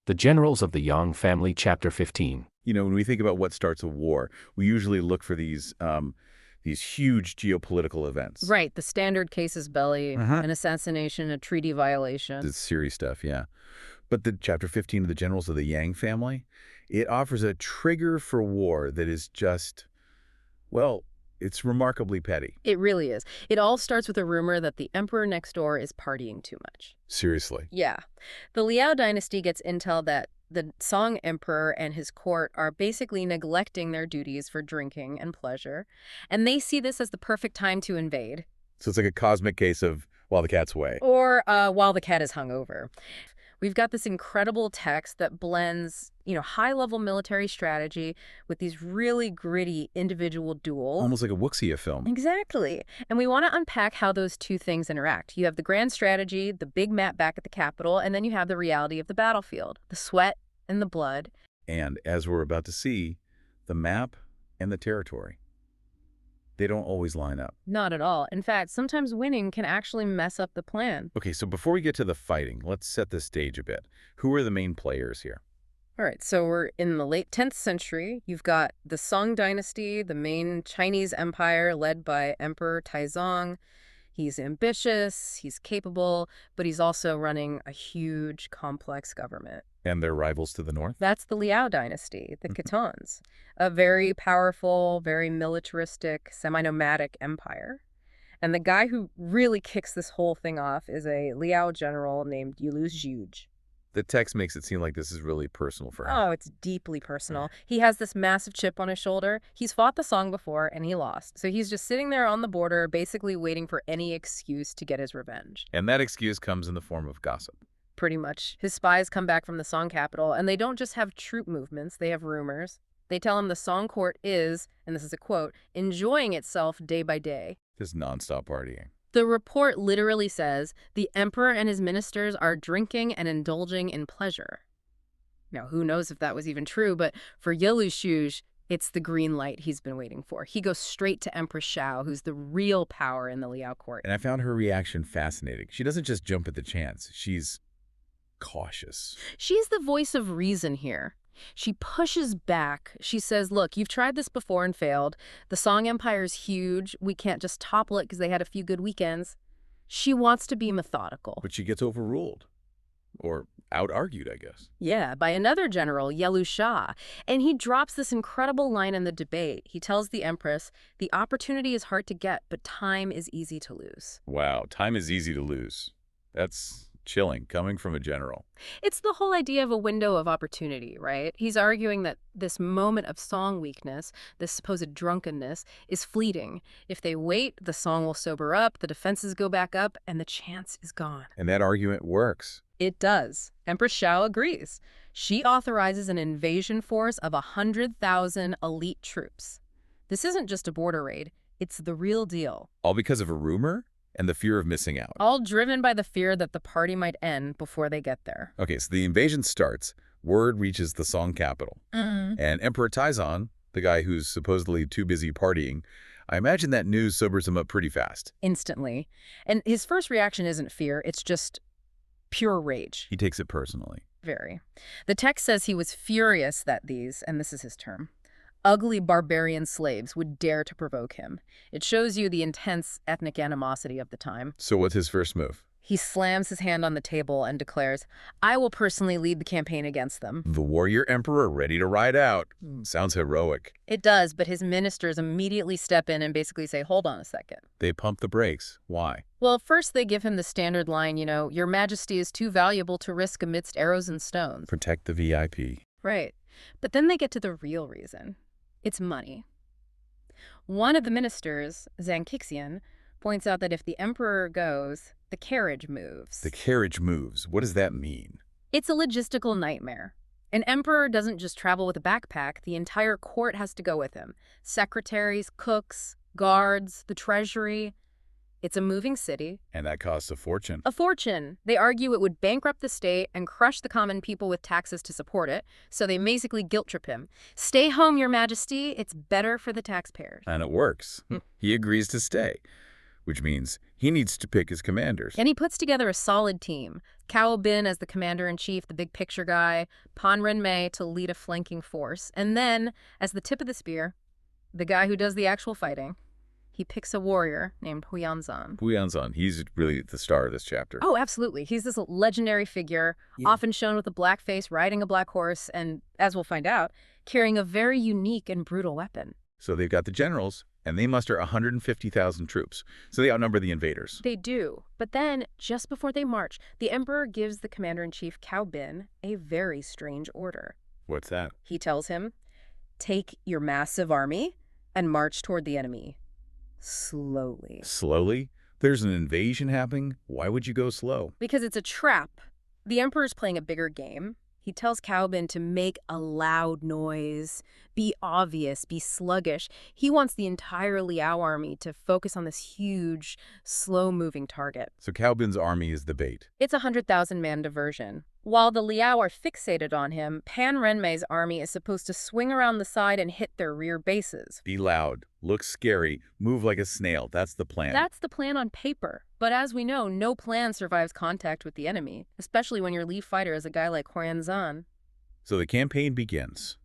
The Generals of the Yang Family, Chapter 15. When we think about what starts a war, we usually look for these huge geopolitical events. Right, the standard casus belli, Uh-huh. an assassination, a treaty violation. The serious stuff, yeah. But the Chapter 15 of the Generals of the Yang Family, it offers a trigger for war that is just, well, it's remarkably petty. It really is. It all starts with a rumor that the emperor next door is partying too much. Seriously. Yeah. The Liao dynasty gets intel that the Song emperor and his court are basically neglecting their duties for drinking and pleasure, and they see this as the perfect time to invade. So it's like a cosmic case of while the cat's away. Or while the cat is hungover. We've got this incredible text that blends, high-level military strategy with these really gritty individual duels. Almost like a Wuxia film. Exactly. And we want to unpack how those two things interact. You have the grand strategy, the big map back at the capital, and then you have the reality of the battlefield, the sweat and the blood. And as we're about to see, the map and the territory. They don't always line up. Not at all. In fact, sometimes winning can actually mess up the plan. Okay, so before we get to the fighting, let's set the stage a bit. Who are the main players here? All right, so we're in the late 10th century. You've got the Song dynasty, the main Chinese empire led by Emperor Taizong. He's ambitious, he's capable, but he's also running a huge, complex government. And their rivals to the north? That's the Liao dynasty, the Khitans, a very powerful, very militaristic, semi-nomadic empire. And the guy who really kicks this whole thing off is a Liao general named Yulu Zhuge. The text makes it seem like this is really personal for him. Oh, it's deeply personal. He has this massive chip on his shoulder. He's fought the Song before, and he lost. So he's just sitting there on the border, basically waiting for any excuse to get his revenge. And that excuse comes in the form of gossip. Pretty much. His spies come back from the Song capital, and they don't just have troop movements, they have rumors. They tell him the Song court is, and this is a quote, enjoying itself day by day. Just nonstop partying. The report literally says the emperor and his ministers are drinking and indulging in pleasure. Now, who knows if that was even true, but for Yelu Zhuge, it's the green light he's been waiting for. He goes straight to Empress Xiao, who's the real power in the Liao court. And I found her reaction fascinating. She doesn't just jump at the chance. She's cautious. She's the voice of reason here. She pushes back. She says, look, you've tried this before and failed. The Song Empire's huge. We can't just topple it because they had a few good weekends. She wants to be methodical. But she gets overruled. Or out-argued, I guess. Yeah, by another general, Yelu Shah. And he drops this incredible line in the debate. He tells the Empress, the opportunity is hard to get, but time is easy to lose. Wow, time is easy to lose. That's chilling, coming from a general. It's the whole idea of a window of opportunity, right? He's arguing that this moment of Song weakness, this supposed drunkenness, is fleeting. If they wait, the Song will sober up, the defenses go back up, and the chance is gone. And that argument works. It does. Empress Xiao agrees. She authorizes an invasion force of 100,000 elite troops. This isn't just a border raid. It's the real deal. All because of a rumor? And the fear of missing out. All driven by the fear that the party might end before they get there. Okay, so the invasion starts. Word reaches the Song capital. And Emperor Taizong, the guy who's supposedly too busy partying, I imagine that news sobers him up pretty fast. Instantly. And his first reaction isn't fear, it's just pure rage. He takes it personally. Very. The text says he was furious that these, and this is his term, ugly barbarian slaves would dare to provoke him. It shows you the intense ethnic animosity of the time. So what's his first move? He slams his hand on the table and declares, I will personally lead the campaign against them. The warrior emperor ready to ride out. Sounds heroic. It does, but his ministers immediately step in and basically say, hold on a second. They pump the brakes. Why? Well, first they give him the standard line, your majesty is too valuable to risk amidst arrows and stones. Protect the VIP. Right. But then they get to the real reason. It's money. One of the ministers, Zhang Qixian, points out that if the emperor goes, the carriage moves. The carriage moves. What does that mean? It's a logistical nightmare. An emperor doesn't just travel with a backpack. The entire court has to go with him. Secretaries, cooks, guards, the treasury. It's a moving city. And that costs a fortune. A fortune. They argue it would bankrupt the state and crush the common people with taxes to support it, so they basically guilt-trip him. Stay home, your majesty. It's better for the taxpayers. And it works. He agrees to stay. which means he needs to pick his commanders. And he puts together a solid team. Cao Bin as the commander-in-chief, the big picture guy, Pan Renmei to lead a flanking force, and then, as the tip of the spear, the guy who does the actual fighting, he picks a warrior named Huyanzan. Huyanzan, he's really the star of this chapter. Oh, absolutely. He's this legendary figure, often shown with a black face, riding a black horse, and, as we'll find out, carrying a very unique and brutal weapon. So they've got the generals, and they muster 150,000 troops, so they outnumber the invaders. They do. But then, just before they march, the emperor gives the commander-in-chief Cao Bin a very strange order. What's that? He tells him, take your massive army and march toward the enemy. Slowly. Slowly? There's an invasion happening? Why would you go slow? Because it's a trap. The emperor's playing a bigger game. He tells Cao Bin to make a loud noise, be obvious, be sluggish. He wants the entire Liao army to focus on this huge, slow-moving target. So Cao Bin's army is the bait. It's a 100,000-man diversion. While the Liao are fixated on him, Pan Renmei's army is supposed to swing around the side and hit their rear bases. Be loud, look scary, move like a snail. That's the plan. That's the plan on paper. But as we know, no plan survives contact with the enemy, especially when your lead fighter is a guy like Huyanzan. So the campaign begins.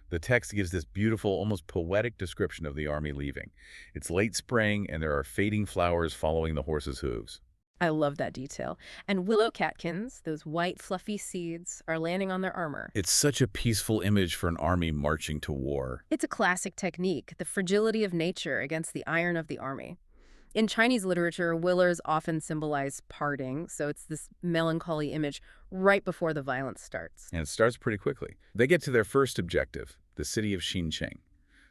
The text gives this beautiful, almost poetic description of the army leaving. It's late spring, and there are fading flowers following the horses' hooves. I love that detail. And willow catkins, those white fluffy seeds, are landing on their armor. It's such a peaceful image for an army marching to war. It's a classic technique, the fragility of nature against the iron of the army. In Chinese literature, willows often symbolize parting, so it's this melancholy image right before the violence starts. And it starts pretty quickly. They get to their first objective, the city of Xincheng.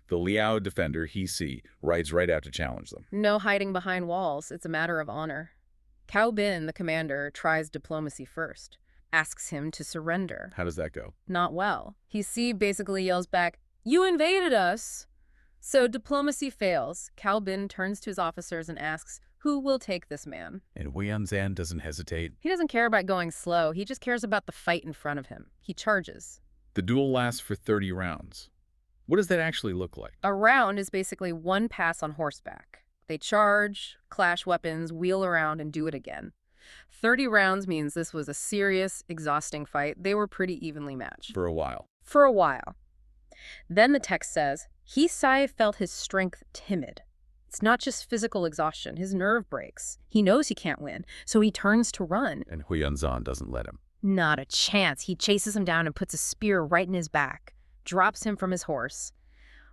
The Liao defender, He Si, rides right out to challenge them. No hiding behind walls. It's a matter of honor. Cao Bin, the commander, tries diplomacy first, asks him to surrender. How does that go? Not well. He Si basically yells back, "You invaded us!" So diplomacy fails. Cao Bin turns to his officers and asks, who will take this man? And Huyanzan doesn't hesitate. He doesn't care about going slow. He just cares about the fight in front of him. He charges. The duel lasts for 30 rounds. What does that actually look like? A round is basically one pass on horseback. They charge, clash weapons, wheel around, and do it again. 30 rounds means this was a serious, exhausting fight. They were pretty evenly matched. For a while. For a while. Then the text says, He Si felt his strength timid. It's not just physical exhaustion. His nerve breaks. He knows he can't win, so he turns to run. And Huyanzan doesn't let him. Not a chance. He chases him down and puts a spear right in his back, drops him from his horse.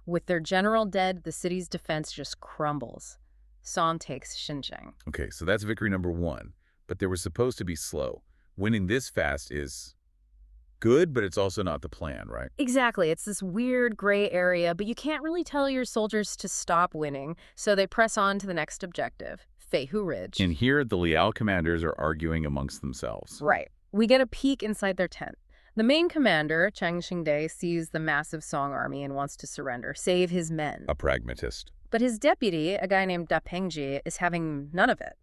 With their general dead, the city's defense just crumbles. Song takes Xinjiang. Okay, so that's victory number 1. But they were supposed to be slow. Winning this fast is good, but it's also not the plan, right? Exactly. It's this weird gray area, but you can't really tell your soldiers to stop winning, so they press on to the next objective, Feihu Ridge. And here, the Liao commanders are arguing amongst themselves. Right. We get a peek inside their tent. The main commander, Chang Xingde, sees the massive Song army and wants to surrender, save his men. A pragmatist. But his deputy, a guy named Da Pengji, is having none of it.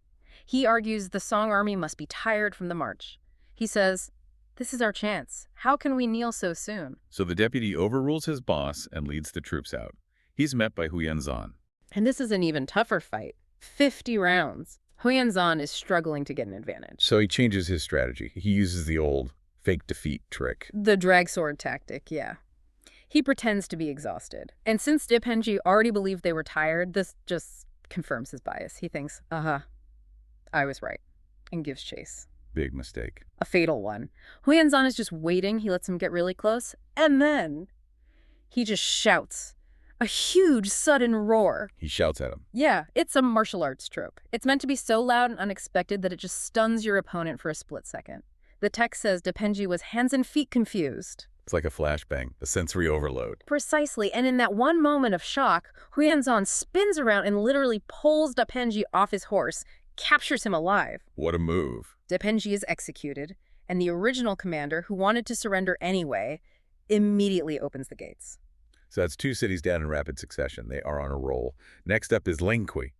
He argues the Song army must be tired from the march. He says, "This is our chance. How can we kneel so soon?" So the deputy overrules his boss and leads the troops out. He's met by Huyanzan. And this is an even tougher fight. 50 rounds. Huyanzan is struggling to get an advantage. So he changes his strategy. He uses the old fake defeat trick. The drag sword tactic, yeah. He pretends to be exhausted. And since Dipenji already believed they were tired, this just confirms his bias. He thinks, I was right, and gives chase. Big mistake. A fatal one. Huyanzan is just waiting. He lets him get really close, and then he just shouts. A huge, sudden roar. He shouts at him. Yeah, it's a martial arts trope. It's meant to be so loud and unexpected that it just stuns your opponent for a split second. The text says Dipenji was hands and feet confused. It's like a flashbang, a sensory overload. Precisely, and in that one moment of shock, Huyanzan spins around and literally pulls Dipenji off his horse, captures him alive. What a move. Dipenji is executed, and the original commander, who wanted to surrender anyway, immediately opens the gates. So that's 2 cities down in rapid succession. They are on a roll. Next up is Lingqi.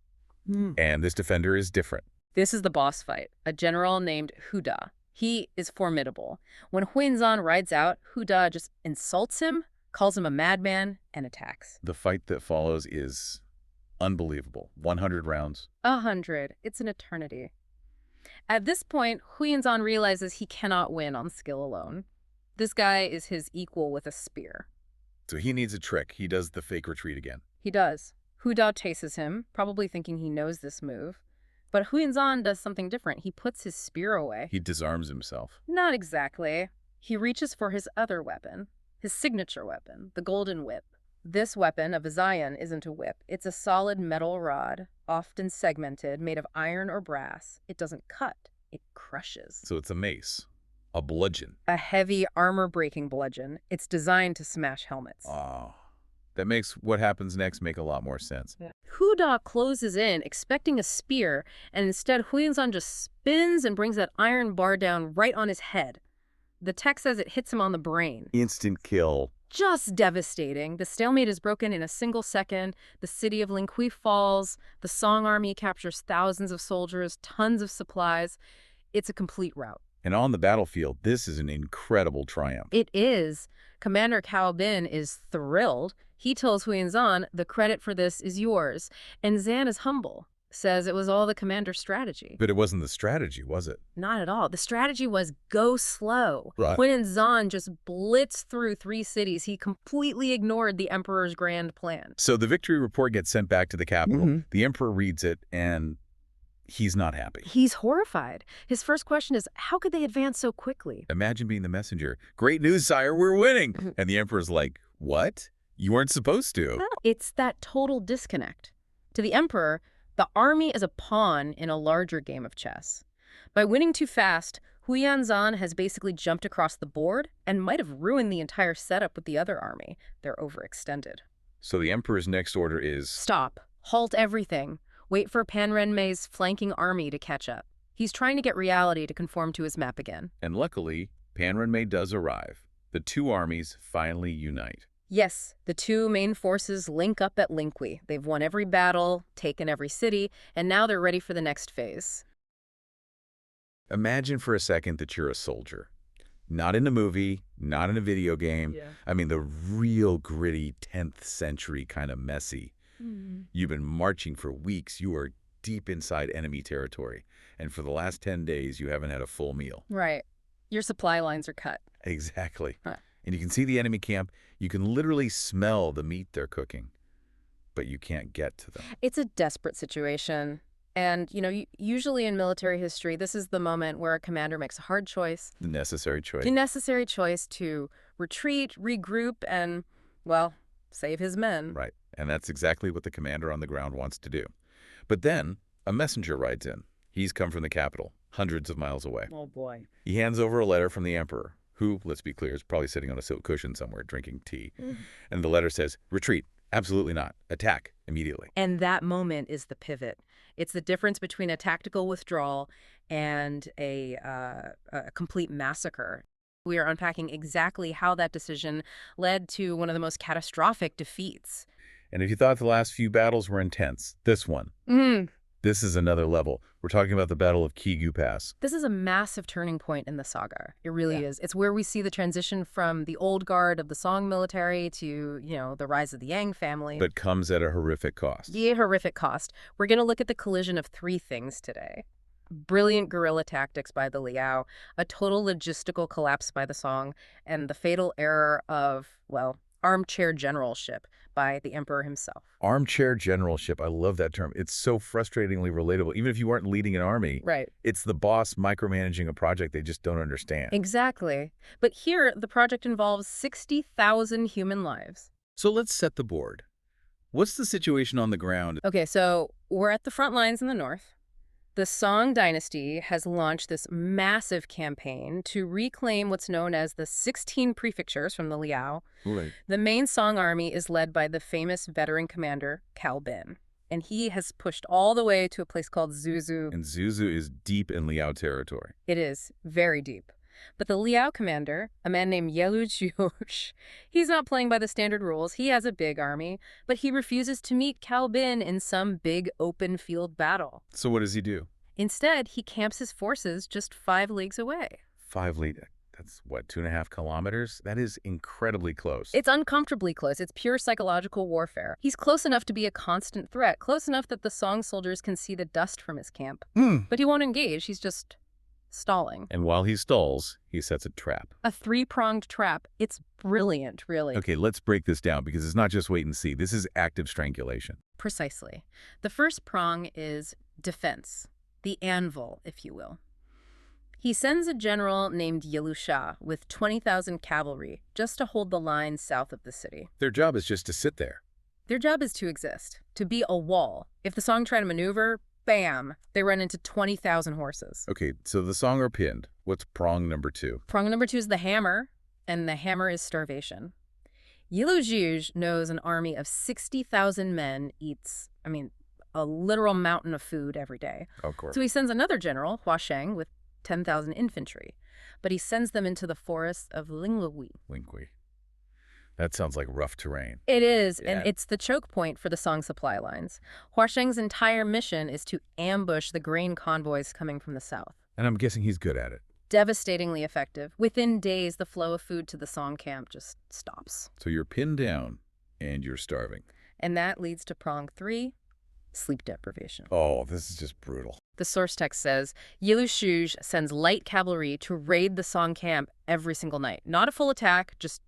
And this defender is different. This is the boss fight, a general named Huda. He is formidable. When Huyanzan rides out, Huda just insults him, calls him a madman, and attacks. The fight that follows is Unbelievable. 100 rounds. 100. It's an eternity. At this point, Huyanzan realizes he cannot win on skill alone. This guy is his equal with a spear. So he needs a trick. He does the fake retreat again. He does. Hu Dao chases him, probably thinking he knows this move. But Huyanzan does something different. He puts his spear away. He disarms himself. Not exactly. He reaches for his other weapon, his signature weapon, the golden whip. This weapon of Azayan isn't a whip. It's a solid metal rod, often segmented, made of iron or brass. It doesn't cut. It crushes. So it's a mace. A bludgeon. A heavy, armor-breaking bludgeon. It's designed to smash helmets. Oh, that makes what happens next make a lot more sense. Hu Da closes in, expecting a spear, and instead Huyanzan just spins and brings that iron bar down right on his head. The text says it hits him on the brain. Instant kill. Just devastating. The stalemate is broken in a single second. The city of Lingqi falls. The Song army captures thousands of soldiers, tons of supplies. It's a complete rout. And on the battlefield, this is an incredible triumph. It is. Commander Cao Bin is thrilled. He tells Huyanzan, the credit for this is yours. And Zan is humble, says it was all the commander's strategy. But it wasn't the strategy, was it? Not at all. The strategy was go slow. Right. Huyanzan just blitzed through 3 cities. He completely ignored the emperor's grand plan. So the victory report gets sent back to the capital. Mm-hmm. The emperor reads it, and he's not happy. He's horrified. His first question is, how could they advance so quickly? Imagine being the messenger. Great news, sire, we're winning. And the emperor's like, what? You weren't supposed to. It's that total disconnect. To the emperor, the army is a pawn in a larger game of chess. By winning too fast, Huyanzan has basically jumped across the board and might have ruined the entire setup with the other army. They're overextended. So the emperor's next order is... Stop. Halt everything. Wait for Pan Renmei's flanking army to catch up. He's trying to get reality to conform to his map again. And luckily, Pan Renmei does arrive. The 2 armies finally unite. Yes, the 2 main forces link up at Lingqi. They've won every battle, taken every city, and now they're ready for the next phase. Imagine for a second that you're a soldier. Not in a movie, not in a video game. Yeah. I mean, the real gritty 10th century kind of messy. You've been marching for weeks. You are deep inside enemy territory. And for the last 10 days, you haven't had a full meal. Right. Your supply lines are cut. Exactly. Huh. And you can see the enemy camp. You can literally smell the meat they're cooking. But you can't get to them. It's a desperate situation. And, usually in military history, this is the moment where a commander makes a hard choice. The necessary choice. The necessary choice to retreat, regroup, and, well, save his men. Right. And that's exactly what the commander on the ground wants to do. But then a messenger rides in. He's come from the capital, hundreds of miles away. Oh, boy. He hands over a letter from the emperor, who, let's be clear, is probably sitting on a silk cushion somewhere drinking tea. And the letter says, retreat. Absolutely not. Attack immediately. And that moment is the pivot. It's the difference between a tactical withdrawal and a complete massacre. We are unpacking exactly how that decision led to one of the most catastrophic defeats. And if you thought the last few battles were intense, this one, this is another level. We're talking about the Battle of Kigu Pass. This is a massive turning point in the saga. It really is. It's where we see the transition from the old guard of the Song military to, the rise of the Yang family. But comes at a horrific cost. The horrific cost. We're going to look at the collision of 3 things today. Brilliant guerrilla tactics by the Liao, a total logistical collapse by the Song, and the fatal error of, armchair generalship by the emperor himself. Armchair generalship. I love that term. It's so frustratingly relatable. Even if you weren't leading an army, Right. It's the boss micromanaging a project they just don't understand. Exactly. But here, the project involves 60,000 human lives. So let's set the board. What's the situation on the ground? Okay, so we're at the front lines in the north. The Song dynasty has launched this massive campaign to reclaim what's known as the 16 prefectures from the Liao. Right. The main Song army is led by the famous veteran commander, Cao Bin. And he has pushed all the way to a place called Zuzu. And Zuzu is deep in Liao territory. It is, very deep. But the Liao commander, a man named Yelujush, he's not playing by the standard rules. He has a big army, but he refuses to meet Cao Bin in some big open field battle. So what does he do? Instead, he camps his forces just 5 leagues away. 5 leagues. That's, what, 2.5 kilometers? That is incredibly close. It's uncomfortably close. It's pure psychological warfare. He's close enough to be a constant threat, close enough that the Song soldiers can see the dust from his camp. But he won't engage. He's just stalling. And while he stalls, he sets a trap. A three-pronged trap. It's brilliant, really. Okay, let's break this down because it's not just wait and see. This is active strangulation. Precisely. The first prong is defense, the anvil, if you will. He sends a general named Yelusha with 20,000 cavalry just to hold the line south of the city. Their job is just to sit there. Their job is to exist, to be a wall. If the Song try to maneuver, bam, they run into 20,000 horses. Okay, so the Song are pinned. What's prong number 2? Prong number 2 is the hammer, and the hammer is starvation. Yelujuj knows an army of 60,000 men eats, a literal mountain of food every day. Of course. So he sends another general, Hua Sheng, with 10,000 infantry, but he sends them into the forests of Linghui. That sounds like rough terrain. It is, Yeah. and it's the choke point for the Song supply lines. Hua Sheng's entire mission is to ambush the grain convoys coming from the south. And I'm guessing he's good at it. Devastatingly effective. Within days, the flow of food to the Song camp just stops. So you're pinned down and you're starving. And that leads to prong 3, sleep deprivation. Oh, this is just brutal. The source text says, Yelushuj sends light cavalry to raid the Song camp every single night. Not a full attack, just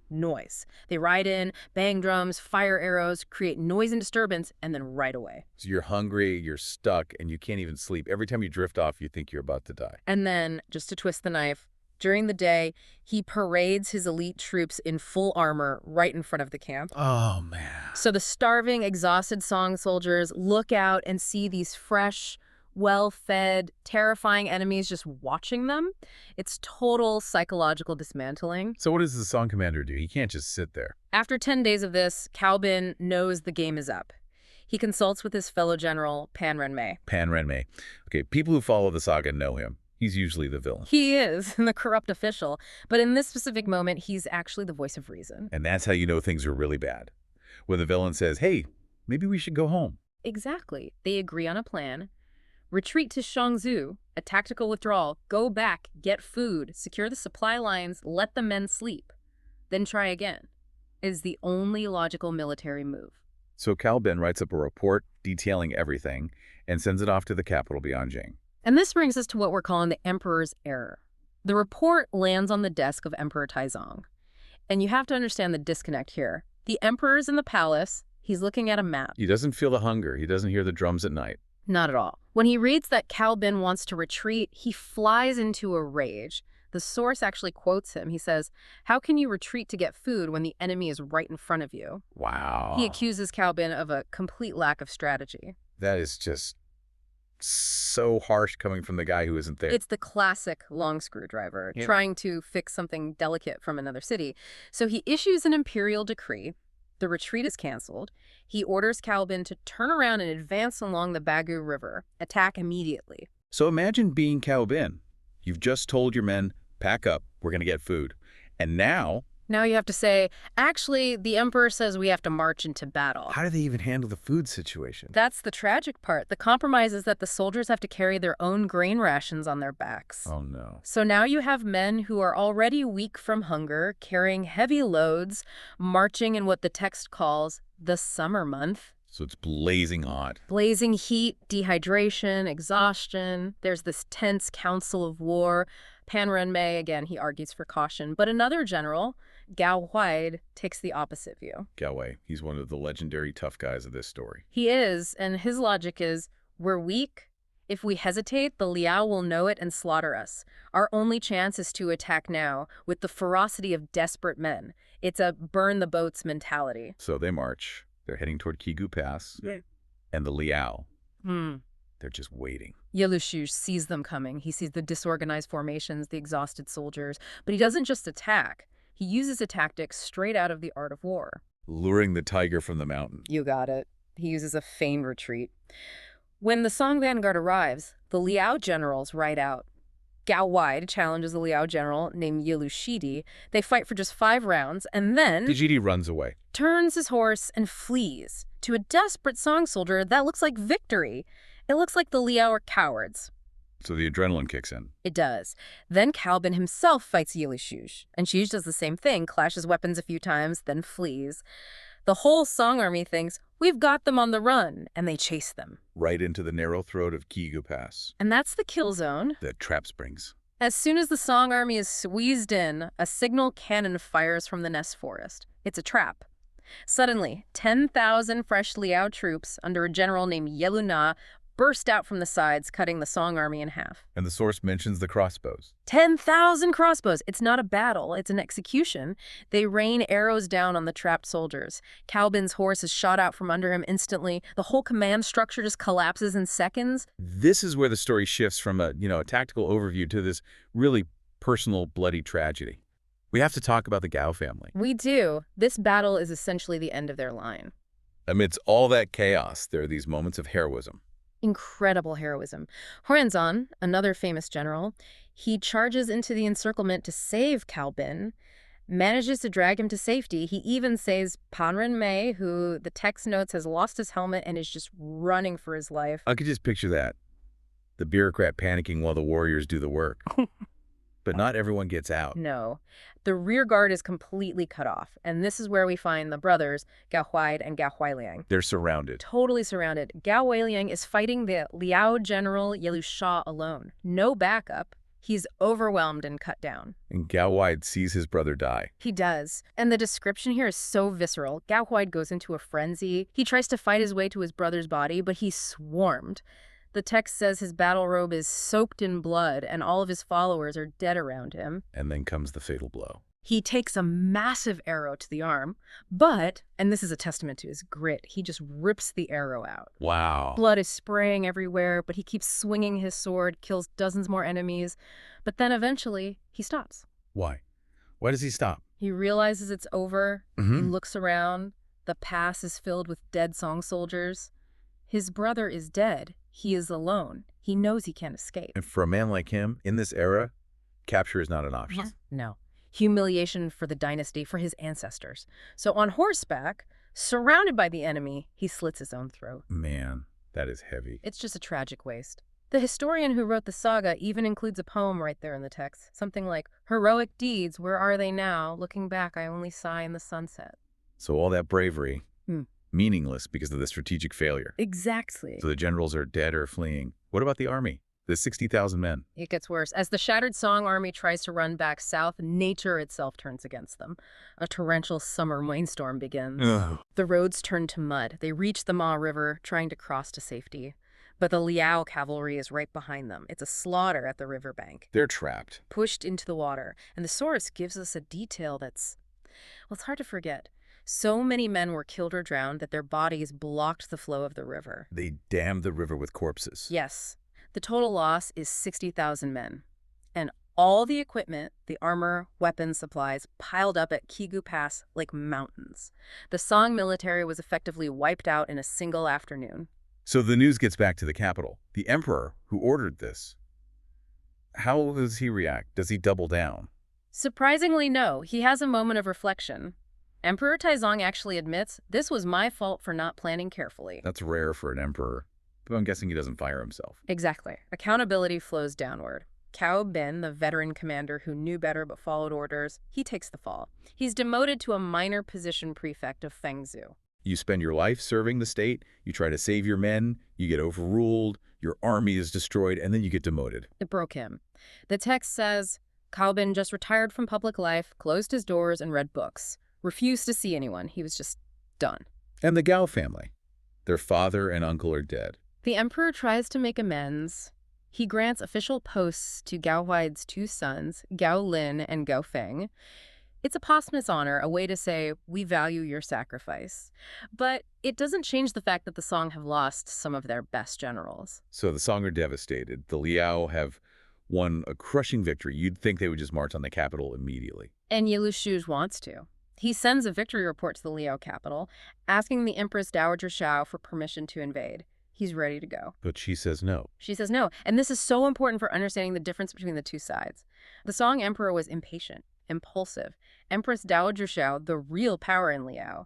noise. They ride in, bang drums, fire arrows, create noise and disturbance, and then right away. So you're hungry, you're stuck, and you can't even sleep. Every time you drift off, you think you're about to die. And then, just to twist the knife, during the day, he parades his elite troops in full armor right in front of the camp. Oh, man. So the starving, exhausted Song soldiers look out and see these fresh, well-fed, terrifying enemies just watching them. It's total psychological dismantling. So what does the Song commander do? He can't just sit there. After 10 days of this, Cao Bin knows the game is up. He consults with his fellow general, Pan Renmei. Pan Renmei. Okay, people who follow the saga know him. He's usually the villain. He is, the corrupt official. But in this specific moment, he's actually the voice of reason. And that's how you know things are really bad. When the villain says, hey, maybe we should go home. Exactly. They agree on a plan. Retreat to Shangzhou, a tactical withdrawal, go back, get food, secure the supply lines, let the men sleep. Then try again. It is the only logical military move. So Cao Bin writes up a report detailing everything and sends it off to the capital Bianjing. And this brings us to what we're calling the Emperor's Error. The report lands on the desk of Emperor Taizong. And you have to understand the disconnect here. The Emperor's in the palace. He's looking at a map. He doesn't feel the hunger. He doesn't hear the drums at night. Not at all. When he reads that Cao Bin wants to retreat, he flies into a rage. The source actually quotes him. He says, "How can you retreat to get food when the enemy is right in front of you?" Wow. He accuses Cao Bin of a complete lack of strategy. That is just so harsh coming from the guy who isn't there. It's the classic long screwdriver, trying to fix something delicate from another city. So he issues an imperial decree. The retreat is canceled. He orders Cao Bin to turn around and advance along the Bagu River, attack immediately. So imagine being Cao Bin. You've just told your men, pack up, we're going to get food. And now you have to say, actually, the emperor says we have to march into battle. how do they even handle the food situation? That's the tragic part. The compromise is that the soldiers have to carry their own grain rations on their backs. Oh, no. So now you have men who are already weak from hunger, carrying heavy loads, marching in what the text calls the summer month. So it's blazing hot. Blazing heat, dehydration, exhaustion. There's this tense council of war. Pan Renmei, again, he argues for caution. But another general, Gao Huaid, takes the opposite view. Gao Wei, he's one of the legendary tough guys of this story. He is, and his logic is, we're weak. If we hesitate, the Liao will know it and slaughter us. Our only chance is to attack now, with the ferocity of desperate men. It's a burn-the-boats mentality. So they march. They're heading toward Kigu Pass. And the Liao, they're just waiting. Yelushu sees them coming. He sees the disorganized formations, the exhausted soldiers. But he doesn't just attack. He uses a tactic straight out of the art of war. Luring the tiger from the mountain. You got it. He uses a feigned retreat. When the Song vanguard arrives, the Liao generals ride out. Gao Huaid challenges a Liao general named Yelushidi. They fight for just 5 rounds, and then Dijidi runs away. turns his horse and flees. To a desperate Song soldier, that looks like victory. It looks like the Liao are cowards. So the adrenaline kicks in. It does. Then Cao Bin himself fights Yilushuj, and Shuj does the same thing, clashes weapons a few times, then flees. The whole Song army thinks, we've got them on the run, and they chase them. Right into the narrow throat of Kigu Pass. And that's the kill zone. The trap springs. As soon as the Song army is squeezed in, a signal cannon fires from the Ness forest. It's a trap. Suddenly, 10,000 fresh Liao troops under a general named Yelu Na burst out from the sides, cutting the Song army in half. And the source mentions the crossbows. 10,000 crossbows. It's not a battle, it's an execution. They rain arrows down on the trapped soldiers. Cao Bin's horse is shot out from under him instantly. The whole command structure just collapses in seconds. This is where the story shifts from a tactical overview to this really personal, bloody tragedy. We have to talk about the Gao family. We do. This battle is essentially the end of their line. Amidst all that chaos, there are these moments of heroism. Incredible heroism. Huarenzan, another famous general, he charges into the encirclement to save Cao Bin, manages to drag him to safety. He even saves Panren Mei, who the text notes has lost his helmet and is just running for his life. I could just picture that. The bureaucrat panicking while the warriors do the work. But not everyone gets out. No. The rear guard is completely cut off, and this is where we find the brothers, Gao Huaid and Gao Huailiang. They're surrounded. Totally surrounded. Gao Huailiang is fighting the Liao general Yelu Sha alone. No backup. He's overwhelmed and cut down. And Gao Huaid sees his brother die. He does. And the description here is so visceral. Gao Huaid goes into a frenzy. He tries to fight his way to his brother's body, but he's swarmed. The text says his battle robe is soaked in blood and all of his followers are dead around him. And then comes the fatal blow. He takes a massive arrow to the arm, but, and this is a testament to his grit, he just rips the arrow out. Wow. Blood is spraying everywhere, but he keeps swinging his sword, kills dozens more enemies. But then eventually, he stops. Why? Why does he stop? He realizes it's over. He Mm-hmm. looks around. The pass is filled with dead Song soldiers. His brother is dead. He is alone. He knows he can't escape. And for a man like him, in this era, capture is not an option. No. Humiliation for the dynasty, for his ancestors. So on horseback, surrounded by the enemy, he slits his own throat. Man, that is heavy. It's just a tragic waste. The historian who wrote the saga even includes a poem right there in the text. Something like, "Heroic deeds, where are they now? Looking back, I only sigh in the sunset." So all that bravery, Hmm. meaningless because of the strategic failure. Exactly. So the generals are dead or fleeing. What about the army? The 60,000 men. It gets worse. As the shattered Song army tries to run back south, nature itself turns against them. A torrential summer rainstorm begins. Ugh. The roads turn to mud. They reach the Ma River, trying to cross to safety. But the Liao cavalry is right behind them. It's a slaughter at the riverbank. They're trapped. Pushed into the water. And the source gives us a detail that's, well, it's hard to forget. So many men were killed or drowned that their bodies blocked the flow of the river. They dammed the river with corpses. Yes. The total loss is 60,000 men. And all the equipment, the armor, weapons, supplies, piled up at Kigu Pass like mountains. The Song military was effectively wiped out in a single afternoon. So the news gets back to the capital. The emperor who ordered this. How does he react? Does he double down? Surprisingly, no. He has a moment of reflection. Emperor Taizong actually admits, "This was my fault for not planning carefully." That's rare for an emperor. But I'm guessing he doesn't fire himself. Exactly. Accountability flows downward. Cao Bin, the veteran commander who knew better but followed orders, he takes the fall. He's demoted to a minor position prefect of Fengzhou. You spend your life serving the state, you try to save your men, you get overruled, your army is destroyed, and then you get demoted. It broke him. The text says, Cao Bin just retired from public life, closed his doors, and read books. Refused to see anyone. He was just done. And the Gao family. Their father and uncle are dead. The emperor tries to make amends. He grants official posts to Gao Huaid's two sons, Gao Lin and Gao Feng. It's a posthumous honor, a way to say, we value your sacrifice. But it doesn't change the fact that the Song have lost some of their best generals. So the Song are devastated. The Liao have won a crushing victory. You'd think they would just march on the capital immediately. And Yilushu wants to. He sends a victory report to the Liao capital, asking the Empress Dowager Xiao for permission to invade. He's ready to go. But she says no. She says no. And this is so important for understanding the difference between the two sides. The Song emperor was impatient, impulsive. Empress Dowager Xiao, the real power in Liao,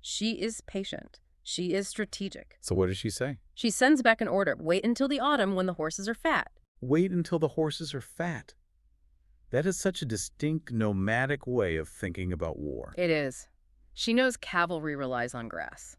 she is patient. She is strategic. So what does she say? She sends back an order. Wait until the autumn when the horses are fat. Wait until the horses are fat. That is such a distinct nomadic way of thinking about war. It is. She knows cavalry relies on grass.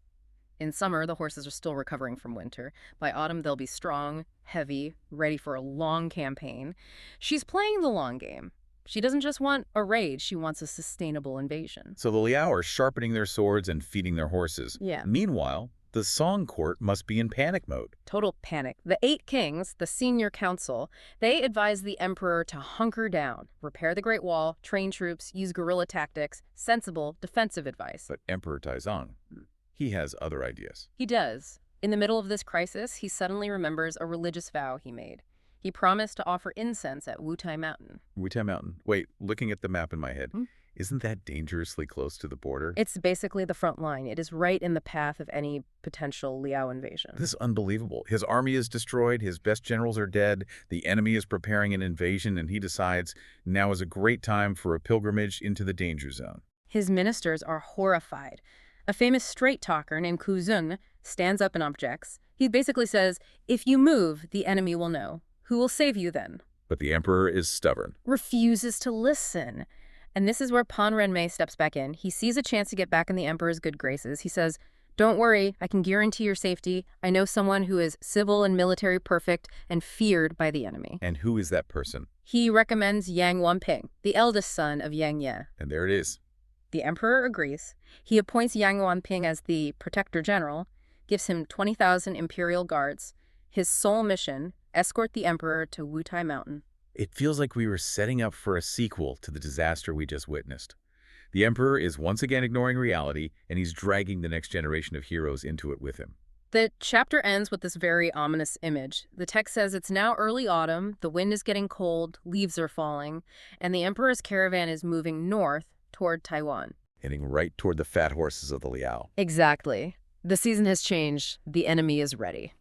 In summer, the horses are still recovering from winter. By autumn, they'll be strong, heavy, ready for a long campaign. She's playing the long game. She doesn't just want a raid, she wants a sustainable invasion. So the Liao are sharpening their swords and feeding their horses. Yeah. Meanwhile, the Song court must be in panic mode. Total panic. The 8 kings, the senior council, they advise the emperor to hunker down, repair the Great Wall, train troops, use guerrilla tactics, sensible, defensive advice. But Emperor Taizong, he has other ideas. He does. In the middle of this crisis, he suddenly remembers a religious vow he made. He promised to offer incense at Wutai Mountain. Wutai Mountain. Wait, looking at the map in my head, Hmm? isn't that dangerously close to the border? It's basically the front line. It is right in the path of any potential Liao invasion. This is unbelievable. His army is destroyed, his best generals are dead, the enemy is preparing an invasion, and he decides now is a great time for a pilgrimage into the danger zone. His ministers are horrified. A famous straight-talker named Ku Zun stands up and objects. He basically says, if you move, the enemy will know. Who will save you then? But the emperor is stubborn. Refuses to listen. And this is where Pan Renmei steps back in. He sees a chance to get back in the emperor's good graces. He says, don't worry, I can guarantee your safety. I know someone who is civil and military perfect and feared by the enemy. And who is that person? He recommends Yang Wanping, the eldest son of Yang Ye. And there it is. The emperor agrees. He appoints Yang Wanping as the protector general, gives him 20,000 imperial guards. His sole mission, escort the emperor to Wutai Mountain. It feels like we were setting up for a sequel to the disaster we just witnessed. The emperor is once again ignoring reality, and he's dragging the next generation of heroes into it with him. The chapter ends with this very ominous image. The text says it's now early autumn, the wind is getting cold, leaves are falling, and the emperor's caravan is moving north toward Taiwan. Heading right toward the fat horses of the Liao. Exactly. The season has changed. The enemy is ready.